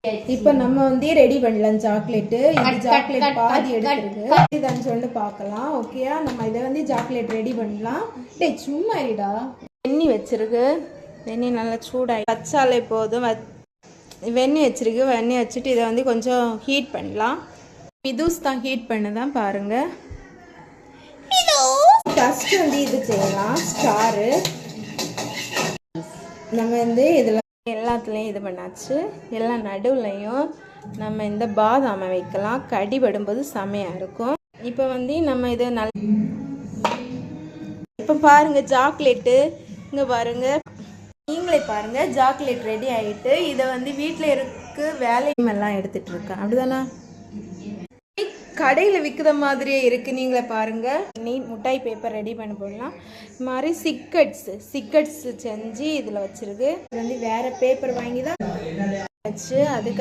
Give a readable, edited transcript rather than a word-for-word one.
இப்போ நம்ம வந்து ரெடி பண்ணலாம் சாக்லேட்டு. இது சாக்லேட் பாதி எடுத்துருக்கு இதுதான் சொல்லிட்டு பார்க்கலாம். ஓகேயா, நம்ம இதை வந்து சாக்லேட் ரெடி பண்ணலாம். டேய் சும்மா இருடா. வெண்ணெய் வச்சிருக்கு, வெண்ணெய் நல்லா சூடாகி வச்சாலே போதும். வெண்ணெய் வச்சிருக்கு, வெண்ணெய் வச்சுட்டு இதை வந்து கொஞ்சம் ஹீட் பண்ணலாம். மிதூஸ் தான் ஹீட் பண்ணதான் பாருங்க. ஃபர்ஸ்ட் வந்து இது செய்யலாம் ஸ்டாரு. நம்ம வந்து இதில் எல்லாத்துலேயும் இது பண்ணாச்சு. எல்லா நடுவுலையும் நம்ம இந்த பாதாமை வைக்கலாம். கடிபடும்போது செமையாக இருக்கும். இப்போ வந்து நம்ம இதை இப்போ பாருங்க சாக்லேட்டு இங்கே பாருங்க, நீங்களே பாருங்க சாக்லேட் ரெடி ஆகிட்டு. இதை வந்து வீட்டில் இருக்கு வேலையெல்லாம் எடுத்துட்டு இருக்கேன். அப்படிதானே, கடையில் விற்கிற மாதிரியே இருக்குது. நீங்களே பாருங்கள். நீ மிட்டாய் பேப்பர் ரெடி பண்ண போடலாம். இது மாதிரி சிக்கட்ஸ் செஞ்சு இதில் வச்சுருக்கு. இது வந்து வேறு பேப்பர் வாங்கி தான் வச்சு அதுக்கு